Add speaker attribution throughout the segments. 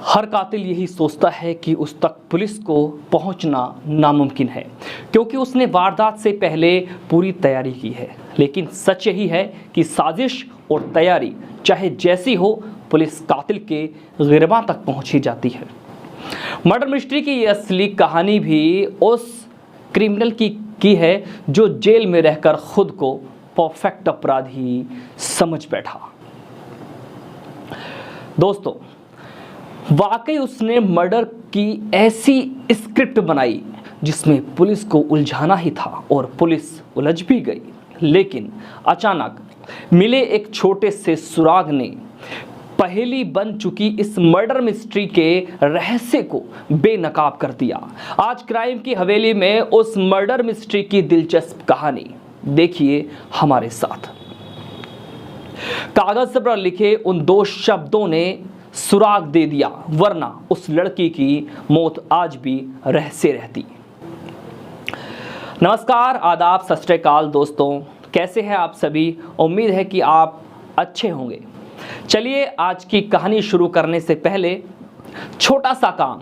Speaker 1: हर कातिल यही सोचता है कि उस तक पुलिस को पहुंचना नामुमकिन है, क्योंकि उसने वारदात से पहले पूरी तैयारी की है। लेकिन सच यही है कि साजिश और तैयारी चाहे जैसी हो, पुलिस कातिल के गिरबां तक पहुंच ही जाती है। मर्डर मिस्ट्री की ये असली कहानी भी उस क्रिमिनल की है जो जेल में रहकर खुद को परफेक्ट अपराधी समझ बैठा। दोस्तों, वाकई उसने मर्डर की ऐसी स्क्रिप्ट बनाई जिसमें पुलिस को उलझाना ही था और पुलिस उलझ भी गई। लेकिन अचानक मिले एक छोटे से सुराग ने पहेली बन चुकी इस मर्डर मिस्ट्री के रहस्य को बेनकाब कर दिया। आज क्राइम की हवेली में उस मर्डर मिस्ट्री की दिलचस्प कहानी देखिए हमारे साथ। कागज पर लिखे उन दो शब्दों ने सुराग दे दिया, वरना उस लड़की की मौत आज भी रहस्य रहती। नमस्कार, आदाब, सत श्री अकाल दोस्तों, कैसे हैं आप सभी? उम्मीद है कि आप अच्छे होंगे। चलिए आज की कहानी शुरू करने से पहले छोटा सा काम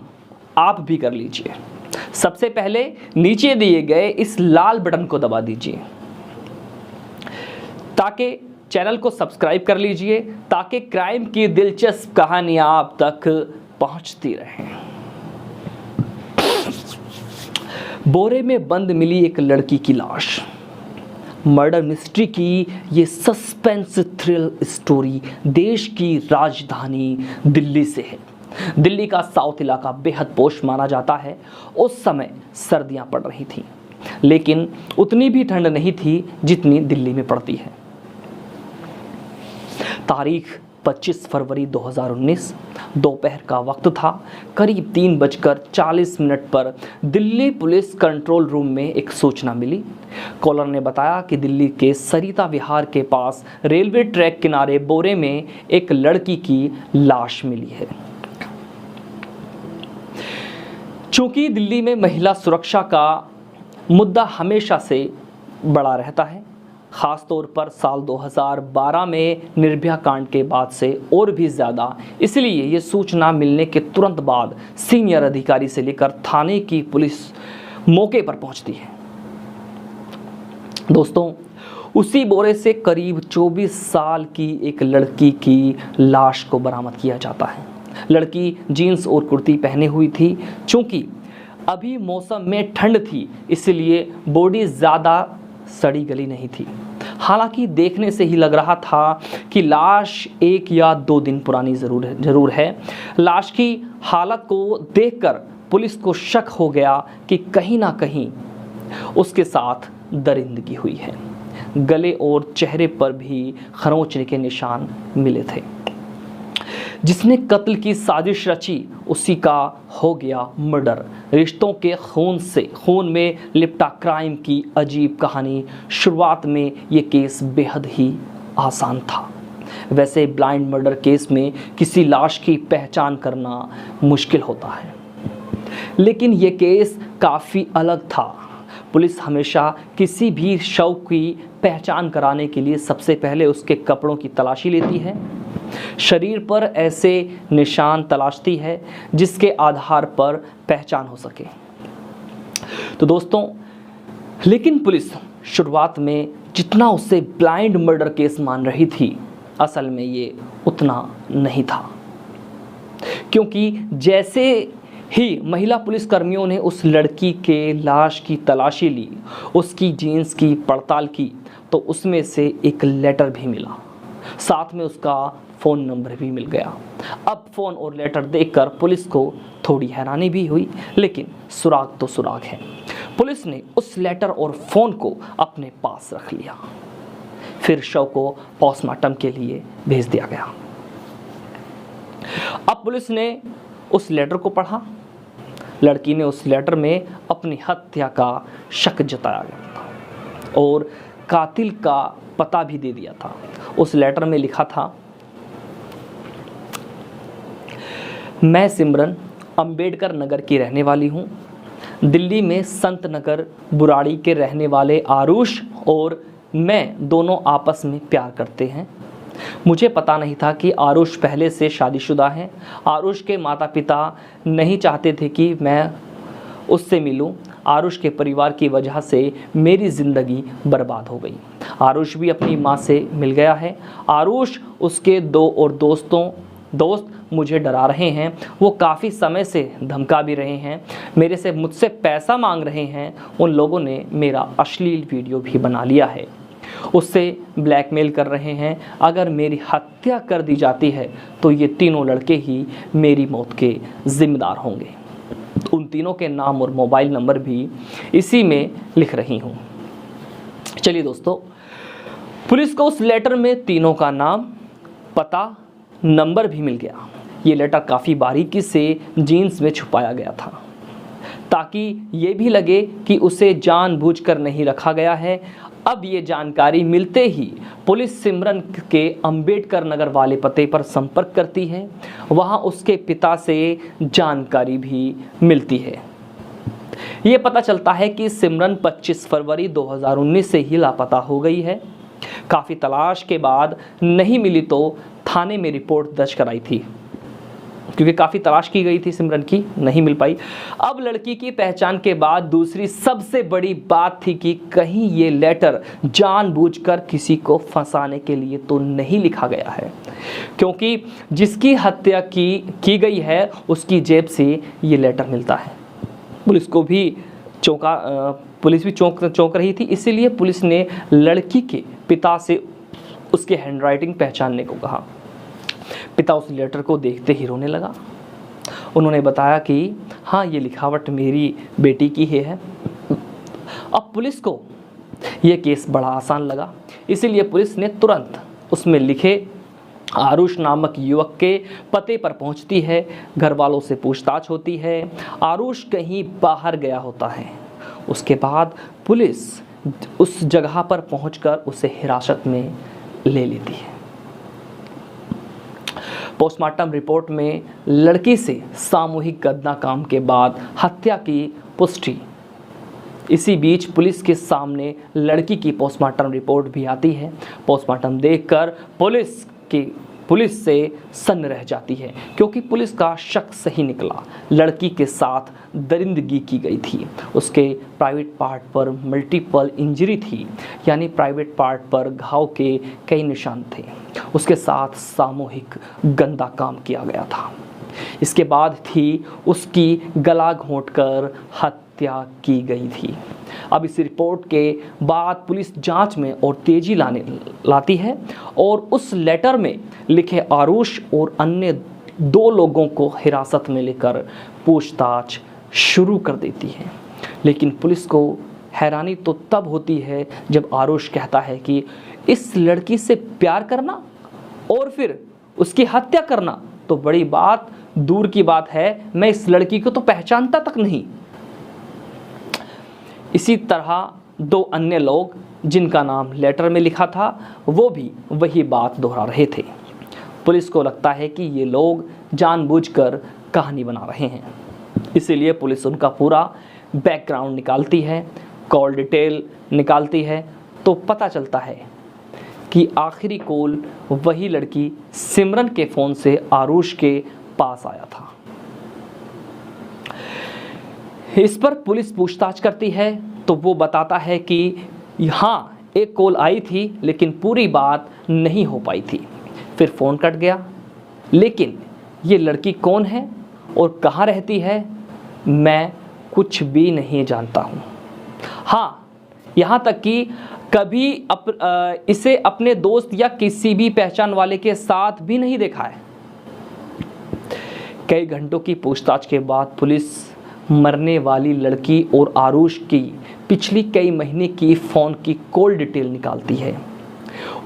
Speaker 1: आप भी कर लीजिए। सबसे पहले नीचे दिए गए इस लाल बटन को दबा दीजिए ताकि चैनल को सब्सक्राइब कर लीजिए, ताकि क्राइम की दिलचस्प कहानियां आप तक पहुंचती रहें। बोरे में बंद मिली एक लड़की की लाश। मर्डर मिस्ट्री की ये सस्पेंस थ्रिल स्टोरी देश की राजधानी दिल्ली से है। दिल्ली का साउथ इलाका बेहद पोश माना जाता है। उस समय सर्दियां पड़ रही थीं, लेकिन उतनी भी ठंड नहीं थी जितनी दिल्ली में पड़ती है। तारीख 25 फरवरी 2019 दोपहर का वक्त था। करीब 3:40 पर दिल्ली पुलिस कंट्रोल रूम में एक सूचना मिली। कॉलर ने बताया कि दिल्ली के सरिता विहार के पास रेलवे ट्रैक किनारे बोरे में एक लड़की की लाश मिली है। चूंकि दिल्ली में महिला सुरक्षा का मुद्दा हमेशा से बड़ा रहता है, खास तौर पर साल 2012 में निर्भया कांड के बाद से और भी ज़्यादा, इसलिए ये सूचना मिलने के तुरंत बाद सीनियर अधिकारी से लेकर थाने की पुलिस मौके पर पहुंचती है। दोस्तों, उसी बोरे से करीब 24 साल की एक लड़की की लाश को बरामद किया जाता है। लड़की जीन्स और कुर्ती पहने हुई थी। चूँकि अभी मौसम में ठंड थी, इसलिए बॉडी ज़्यादा सड़ी गली नहीं थी। हालांकि देखने से ही लग रहा था कि लाश 1 या 2 दिन पुरानी ज़रूर है। लाश की हालत को देखकर पुलिस को शक हो गया कि कहीं ना कहीं उसके साथ दरिंदगी हुई है। गले और चेहरे पर भी खरोंचने के निशान मिले थे। जिसने कत्ल की साजिश रची उसी का हो गया मर्डर। रिश्तों के खून में लिपटा क्राइम की अजीब कहानी। शुरुआत में ये केस बेहद ही आसान था। वैसे ब्लाइंड मर्डर केस में किसी लाश की पहचान करना मुश्किल होता है, लेकिन ये केस काफ़ी अलग था। पुलिस हमेशा किसी भी शव की पहचान कराने के लिए सबसे पहले उसके कपड़ों की तलाशी लेती है, शरीर पर ऐसे निशान तलाशती है जिसके आधार पर पहचान हो सके। तो दोस्तों, लेकिन पुलिस शुरुआत में जितना उसे ब्लाइंड मर्डर केस मान रही थी, असल में ये उतना नहीं था। क्योंकि जैसे ही महिला पुलिसकर्मियों ने उस लड़की के लाश की तलाशी ली, उसकी जीन्स की पड़ताल की, तो उसमें से एक लेटर भी मिला, साथ में उसका फ़ोन नंबर भी मिल गया। अब फ़ोन और लेटर देखकर पुलिस को थोड़ी हैरानी भी हुई, लेकिन सुराग तो सुराग है। पुलिस ने उस लेटर और फ़ोन को अपने पास रख लिया। फिर शव को पोस्टमार्टम के लिए भेज दिया गया। अब पुलिस ने उस लेटर को पढ़ा। लड़की ने उस लेटर में अपनी हत्या का शक जताया गया था और कातिल का पता भी दे दिया था। उस लेटर में लिखा था, मैं सिमरन अंबेडकर नगर की रहने वाली हूँ। दिल्ली में संत नगर बुराड़ी के रहने वाले आरुष और मैं दोनों आपस में प्यार करते हैं। मुझे पता नहीं था कि आरुष पहले से शादीशुदा है। आरुष के माता पिता नहीं चाहते थे कि मैं उससे मिलूं। आरुष के परिवार की वजह से मेरी ज़िंदगी बर्बाद हो गई। आरुष भी अपनी माँ से मिल गया है। आरुष, उसके दो और दोस्त मुझे डरा रहे हैं। वो काफ़ी समय से धमका भी रहे हैं, मुझसे पैसा मांग रहे हैं। उन लोगों ने मेरा अश्लील वीडियो भी बना लिया है। उससे ब्लैकमेल कर रहे हैं। अगर मेरी हत्या कर दी जाती है तो ये तीनों लड़के ही मेरी मौत के जिम्मेदार होंगे। उन तीनों के नाम और मोबाइल नंबर भी इसी में लिख रही हूँ। चलिए दोस्तों, पुलिस को उस लेटर में तीनों का नाम, पता, नंबर भी मिल गया। ये लेटर काफ़ी बारीकी से जीन्स में छुपाया गया था ताकि ये भी लगे कि उसे जानबूझकर नहीं रखा गया है। अब ये जानकारी मिलते ही पुलिस सिमरन के अंबेडकर नगर वाले पते पर संपर्क करती है। वहाँ उसके पिता से जानकारी भी मिलती है। ये पता चलता है कि सिमरन 25 फरवरी 2019 से ही लापता हो गई है। काफ़ी तलाश के बाद नहीं मिली तो थाने में रिपोर्ट दर्ज कराई थी, क्योंकि काफ़ी तलाश की गई थी सिमरन की, नहीं मिल पाई। अब लड़की की पहचान के बाद दूसरी सबसे बड़ी बात थी कि कहीं ये लेटर जानबूझकर किसी को फंसाने के लिए तो नहीं लिखा गया है, क्योंकि जिसकी हत्या की गई है उसकी जेब से ये लेटर मिलता है। पुलिस भी चौंक रही थी। इसीलिए पुलिस ने लड़की के पिता से उसके हैंडराइटिंग पहचानने को कहा। पिता उस लेटर को देखते ही रोने लगा। उन्होंने बताया कि हाँ, ये लिखावट मेरी बेटी की ही है। अब पुलिस को यह केस बड़ा आसान लगा, इसीलिए पुलिस ने तुरंत उसमें लिखे आरुष नामक युवक के पते पर पहुंचती है। घर वालों से पूछताछ होती है। आरुष कहीं बाहर गया होता है। उसके बाद पुलिस उस जगह पर पहुंचकर उसे हिरासत में ले लेती है। पोस्टमार्टम रिपोर्ट में लड़की से सामूहिक गंदा काम के बाद हत्या की पुष्टि। इसी बीच पुलिस के सामने लड़की की पोस्टमार्टम रिपोर्ट भी आती है। पोस्टमार्टम देखकर पुलिस से सन्न रह जाती है, क्योंकि पुलिस का शक सही निकला। लड़की के साथ दरिंदगी की गई थी। उसके प्राइवेट पार्ट पर मल्टीपल इंजरी थी, यानी प्राइवेट पार्ट पर घाव के कई निशान थे। उसके साथ सामूहिक गंदा काम किया गया था। इसके बाद थी उसकी गला घोंटकर हत्या की गई थी। अब इस रिपोर्ट के बाद पुलिस जांच में और तेजी लाती है और उस लेटर में लिखे आरुष और अन्य 2 लोगों को हिरासत में लेकर पूछताछ शुरू कर देती है। लेकिन पुलिस को हैरानी तो तब होती है जब आरुष कहता है कि इस लड़की से प्यार करना और फिर उसकी हत्या करना तो बड़ी बात दूर की बात है, मैं इस लड़की को तो पहचानता तक नहीं। इसी तरह 2 अन्य लोग जिनका नाम लेटर में लिखा था वो भी वही बात दोहरा रहे थे। पुलिस को लगता है कि ये लोग जानबूझकर कहानी बना रहे हैं, इसीलिए पुलिस उनका पूरा बैकग्राउंड निकालती है, कॉल डिटेल निकालती है, तो पता चलता है कि आखिरी कॉल वही लड़की सिमरन के फ़ोन से आरुष के पास आया था। इस पर पुलिस पूछताछ करती है तो वो बताता है कि हाँ, एक कॉल आई थी लेकिन पूरी बात नहीं हो पाई थी। फिर फ़ोन कट गया। लेकिन ये लड़की कौन है और कहाँ रहती है, मैं कुछ भी नहीं जानता हूँ। हाँ, यहाँ तक कि कभी इसे अपने दोस्त या किसी भी पहचान वाले के साथ भी नहीं देखा है। कई घंटों की पूछताछ के बाद पुलिस मरने वाली लड़की और आरुष की पिछली कई महीने की फ़ोन की कॉल डिटेल निकालती है।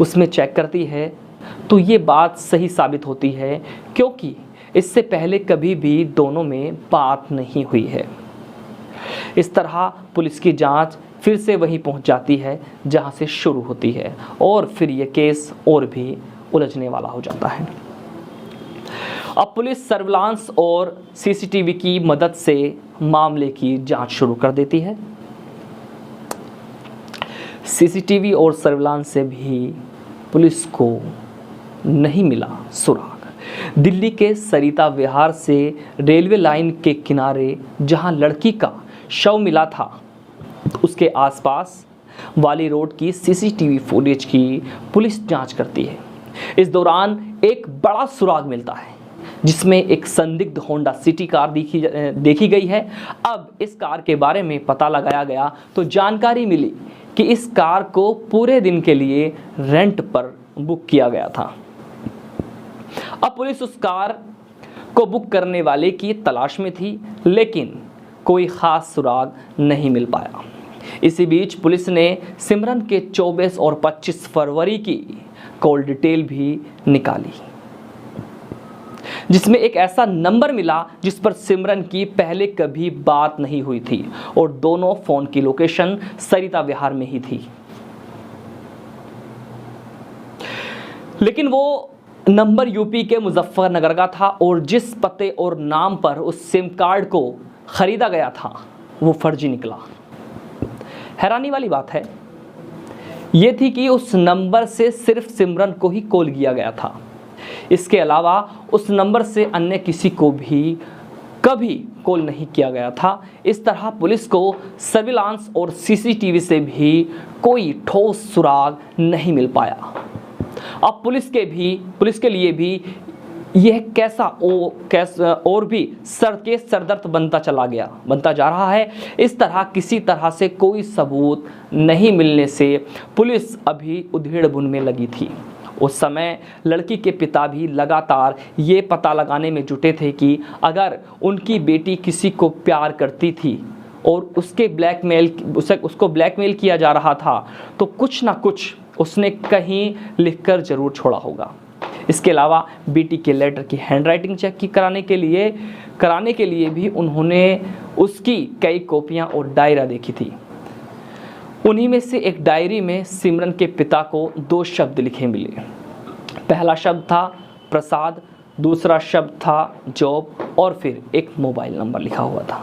Speaker 1: उसमें चेक करती है तो ये बात सही साबित होती है, क्योंकि इससे पहले कभी भी दोनों में बात नहीं हुई है। इस तरह पुलिस की जांच फिर से वहीं पहुंच जाती है जहां से शुरू होती है और फिर ये केस और भी उलझने वाला हो जाता है। अब पुलिस सर्विलांस और सीसीटीवी की मदद से मामले की जांच शुरू कर देती है। सीसीटीवी और सर्विलांस से भी पुलिस को नहीं मिला सुराग। दिल्ली के सरिता विहार से रेलवे लाइन के किनारे जहां लड़की का शव मिला था, उसके आसपास वाली रोड की सीसीटीवी फुटेज की पुलिस जांच करती है। इस दौरान एक बड़ा सुराग मिलता है जिसमें एक संदिग्ध होंडा सिटी कार देखी गई है। अब इस कार के बारे में पता लगाया गया तो जानकारी मिली कि इस कार को पूरे दिन के लिए रेंट पर बुक किया गया था। अब पुलिस उस कार को बुक करने वाले की तलाश में थी, लेकिन कोई खास सुराग नहीं मिल पाया। इसी बीच पुलिस ने सिमरन के 24 और 25 फरवरी की कॉल डिटेल भी निकाली, जिसमें एक ऐसा नंबर मिला जिस पर सिमरन की पहले कभी बात नहीं हुई थी और दोनों फोन की लोकेशन सरिता विहार में ही थी। लेकिन वो नंबर यूपी के मुजफ्फरनगर का था और जिस पते और नाम पर उस सिम कार्ड को खरीदा गया था वो फर्जी निकला। हैरानी वाली बात है ये थी कि उस नंबर से सिर्फ सिमरन को ही कॉल किया गया था। इसके अलावा उस नंबर से अन्य किसी को भी कभी कॉल नहीं किया गया था। इस तरह पुलिस को सर्विलांस और सीसीटीवी से भी कोई ठोस सुराग नहीं मिल पाया। अब पुलिस के लिए भी यह और भी सरदर्द बनता जा रहा है। इस तरह किसी तरह से कोई सबूत नहीं मिलने से पुलिस अभी उधेड़-बुन में लगी थी। उस समय लड़की के पिता भी लगातार ये पता लगाने में जुटे थे कि अगर उनकी बेटी किसी को प्यार करती थी और उसको ब्लैकमेल किया जा रहा था तो कुछ ना कुछ उसने कहीं लिखकर जरूर छोड़ा होगा। इसके अलावा बेटी के लेटर की हैंडराइटिंग चेक कराने के लिए भी उन्होंने उसकी कई कॉपियां और डायरी देखी थी। उन्हीं में से एक डायरी में सिमरन के पिता को 2 शब्द लिखे मिले। पहला शब्द था प्रसाद, दूसरा शब्द था जॉब और फिर एक मोबाइल नंबर लिखा हुआ था।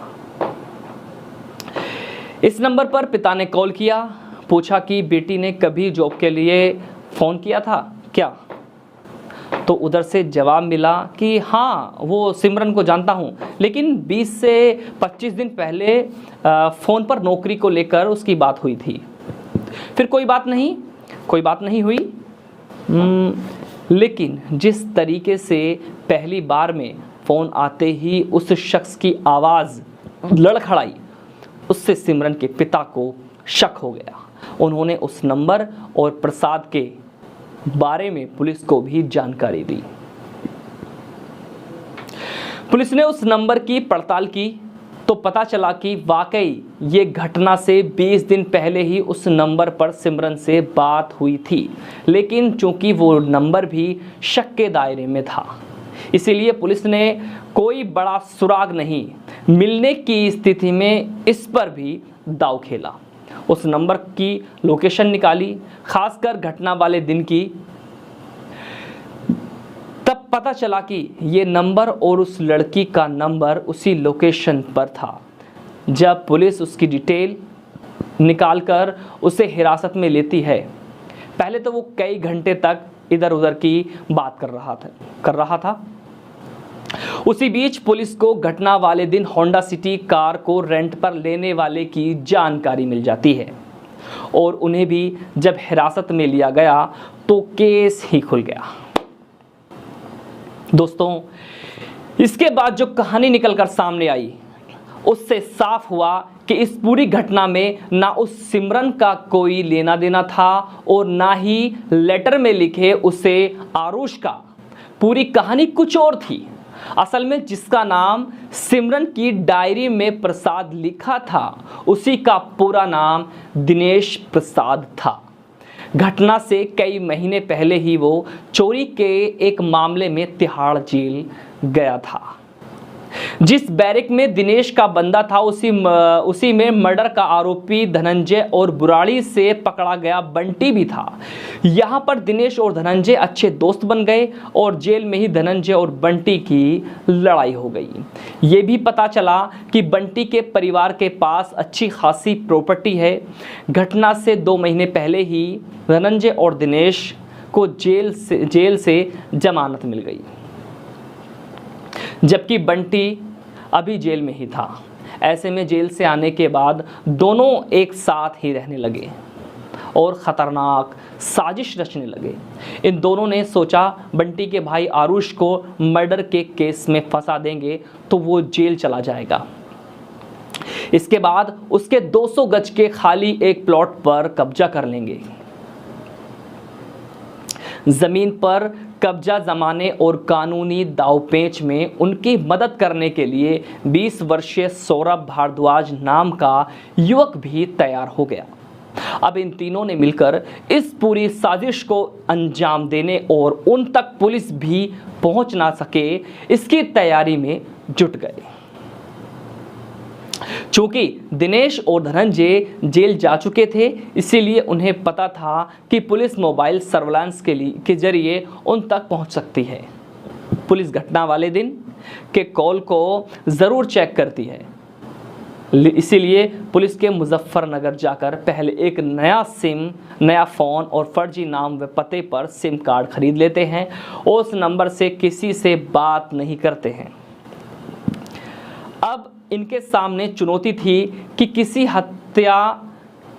Speaker 1: इस नंबर पर पिता ने कॉल किया, पूछा कि बेटी ने कभी जॉब के लिए फ़ोन किया था क्या? तो उधर से जवाब मिला कि हाँ, वो सिमरन को जानता हूँ, लेकिन 20 से 25 दिन पहले फ़ोन पर नौकरी को लेकर उसकी बात हुई थी। फिर कोई बात नहीं हुई। लेकिन जिस तरीके से पहली बार में फ़ोन आते ही उस शख्स की आवाज़ लड़खड़ाई, उससे सिमरन के पिता को शक हो गया। उन्होंने उस नंबर और प्रसाद के बारे में पुलिस को भी जानकारी दी। पुलिस ने उस नंबर की पड़ताल की तो पता चला कि वाकई ये घटना से 20 दिन पहले ही उस नंबर पर सिमरन से बात हुई थी, लेकिन चूंकि वो नंबर भी शक के दायरे में था, इसीलिए पुलिस ने कोई बड़ा सुराग नहीं मिलने की स्थिति में इस पर भी दांव खेला। उस नंबर की लोकेशन निकाली, खासकर घटना वाले दिन की। तब पता चला कि ये नंबर और उस लड़की का नंबर उसी लोकेशन पर था। जब पुलिस उसकी डिटेल निकालकर उसे हिरासत में लेती है, पहले तो वो कई घंटे तक इधर उधर की बात कर रहा था। उसी बीच पुलिस को घटना वाले दिन होंडा सिटी कार को रेंट पर लेने वाले की जानकारी मिल जाती है और उन्हें भी जब हिरासत में लिया गया तो केस ही खुल गया। दोस्तों, इसके बाद जो कहानी निकलकर सामने आई उससे साफ हुआ कि इस पूरी घटना में ना उस सिमरन का कोई लेना देना था और ना ही लेटर में लिखे उसे आरुष का। पूरी कहानी कुछ और थी। असल में जिसका नाम सिमरन की डायरी में प्रसाद लिखा था, उसी का पूरा नाम दिनेश प्रसाद था। घटना से कई महीने पहले ही वो चोरी के एक मामले में तिहाड़ जेल गया था। जिस बैरक में दिनेश का बंदा था उसी में मर्डर का आरोपी धनंजय और बुराड़ी से पकड़ा गया बंटी भी था। यहाँ पर दिनेश और धनंजय अच्छे दोस्त बन गए और जेल में ही धनंजय और बंटी की लड़ाई हो गई। ये भी पता चला कि बंटी के परिवार के पास अच्छी खासी प्रॉपर्टी है। घटना से 2 महीने पहले ही धनंजय और दिनेश को जेल से जमानत मिल गई, जबकि बंटी अभी जेल में ही था। ऐसे में जेल से आने के बाद दोनों एक साथ ही रहने लगे और ख़तरनाक साजिश रचने लगे। इन दोनों ने सोचा बंटी के भाई आरुष को मर्डर के केस में फंसा देंगे तो वो जेल चला जाएगा। इसके बाद उसके 200 गज के खाली एक प्लॉट पर कब्जा कर लेंगे। जमीन पर कब्जा जमाने और कानूनी दावपेच में उनकी मदद करने के लिए 20 वर्षीय सौरभ भारद्वाज नाम का युवक भी तैयार हो गया। अब इन तीनों ने मिलकर इस पूरी साजिश को अंजाम देने और उन तक पुलिस भी पहुंच ना सके, इसकी तैयारी में जुट गए। चूंकि दिनेश और धनंजय जेल जा चुके थे, इसीलिए उन्हें पता था कि पुलिस मोबाइल सर्विलांस के जरिए उन तक पहुंच सकती है। पुलिस घटना वाले दिन के कॉल को ज़रूर चेक करती है, इसीलिए पुलिस के मुजफ्फरनगर जाकर पहले एक नया फ़ोन और फर्जी नाम व पते पर सिम कार्ड खरीद लेते हैं और उस नंबर से किसी से बात नहीं करते हैं। अब इनके सामने चुनौती थी कि किसी हत्या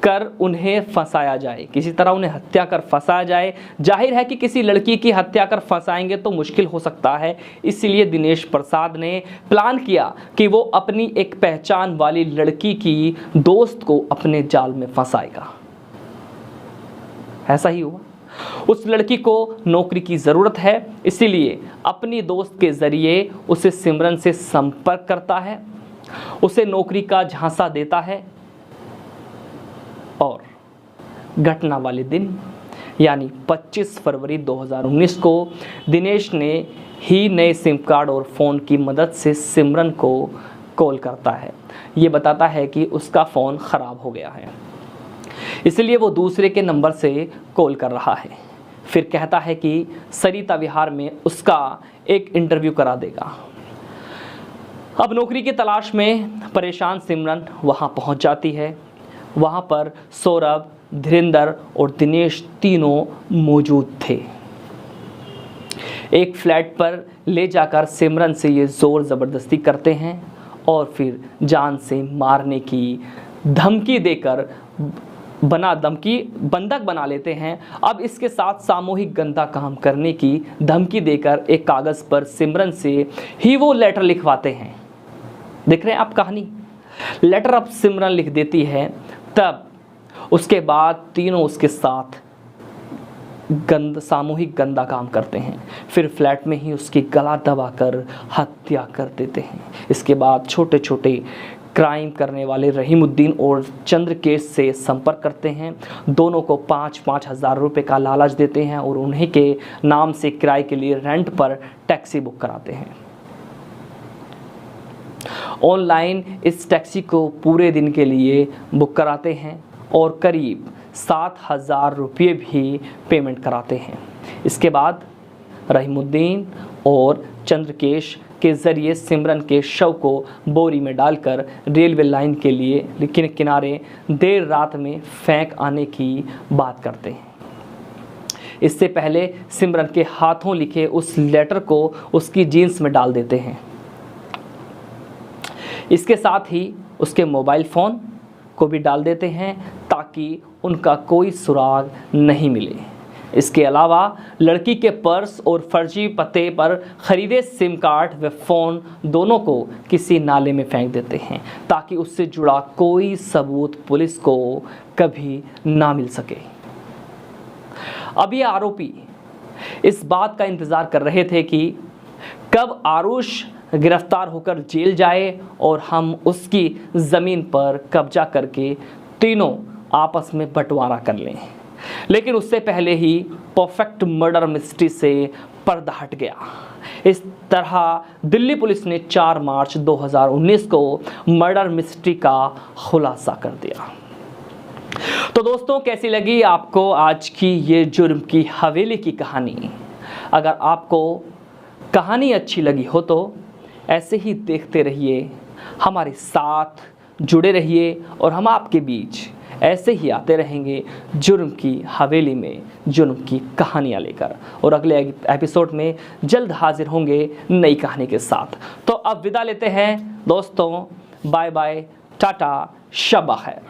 Speaker 1: कर उन्हें फंसाया जाए, किसी तरह उन्हें हत्या कर फंसाया जाए। जाहिर है कि किसी लड़की की हत्या कर फंसाएंगे तो मुश्किल हो सकता है, इसलिए दिनेश प्रसाद ने प्लान किया कि वो अपनी एक पहचान वाली लड़की की दोस्त को अपने जाल में फंसाएगा। ऐसा ही हुआ। उस लड़की को नौकरी की ज़रूरत है, इसीलिए अपनी दोस्त के ज़रिए उसे सिमरन से संपर्क करता है, उसे नौकरी का झांसा देता है और घटना वाले दिन यानी 25 फरवरी 2019 को दिनेश ने ही नए सिम कार्ड और फ़ोन की मदद से सिमरन को कॉल करता है। ये बताता है कि उसका फ़ोन ख़राब हो गया है, इसलिए वो दूसरे के नंबर से कॉल कर रहा है। फिर कहता है कि सरिता विहार में उसका एक इंटरव्यू करा देगा। अब नौकरी की तलाश में परेशान सिमरन वहां पहुंच जाती है। वहां पर सौरभ, धीरेंद्र और दिनेश तीनों मौजूद थे। एक फ्लैट पर ले जाकर सिमरन से ये ज़ोर ज़बरदस्ती करते हैं और फिर जान से मारने की धमकी देकर बंधक बना लेते हैं। अब इसके साथ सामूहिक गंदा काम करने की धमकी देकर एक कागज़ पर सिमरन से ही वो लेटर लिखवाते हैं। देख रहे हैं आप कहानी। लेटर अब सिमरन लिख देती है, तब उसके बाद तीनों उसके साथ सामूहिक गंदा काम करते हैं। फिर फ्लैट में ही उसकी गला दबाकर हत्या कर देते हैं। इसके बाद छोटे छोटे क्राइम करने वाले रहीमुद्दीन और चंद्रकेश से संपर्क करते हैं। दोनों को 5-5 हज़ार रुपये का लालच देते हैं और उन्हीं के नाम से किराए के लिए रेंट पर टैक्सी बुक कराते हैं। ऑनलाइन इस टैक्सी को पूरे दिन के लिए बुक कराते हैं और करीब 7,000 रुपये भी पेमेंट कराते हैं। इसके बाद रहीमुद्दीन और चंद्रकेश के ज़रिए सिमरन के शव को बोरी में डालकर रेलवे लाइन के लिए किनारे देर रात में फेंक आने की बात करते हैं। इससे पहले सिमरन के हाथों लिखे उस लेटर को उसकी जीन्स में डाल देते हैं। इसके साथ ही उसके मोबाइल फ़ोन को भी डाल देते हैं ताकि उनका कोई सुराग नहीं मिले। इसके अलावा लड़की के पर्स और फर्जी पते पर ख़रीदे सिम कार्ड व फ़ोन दोनों को किसी नाले में फेंक देते हैं ताकि उससे जुड़ा कोई सबूत पुलिस को कभी ना मिल सके। अब ये आरोपी इस बात का इंतज़ार कर रहे थे कि कब आरुष गिरफ्तार होकर जेल जाए और हम उसकी ज़मीन पर कब्जा करके तीनों आपस में बंटवारा कर लें। लेकिन उससे पहले ही परफेक्ट मर्डर मिस्ट्री से पर्दा हट गया। इस तरह दिल्ली पुलिस ने 4 मार्च 2019 को मर्डर मिस्ट्री का खुलासा कर दिया। तो दोस्तों, कैसी लगी आपको आज की ये जुर्म की हवेली की कहानी? अगर आपको कहानी अच्छी लगी हो तो ऐसे ही देखते रहिए, हमारे साथ जुड़े रहिए और हम आपके बीच ऐसे ही आते रहेंगे जुर्म की हवेली में जुर्म की कहानियाँ लेकर, और अगले एपिसोड में जल्द हाजिर होंगे नई कहानी के साथ। तो अब विदा लेते हैं दोस्तों, बाय बाय, टाटा, शब खैर।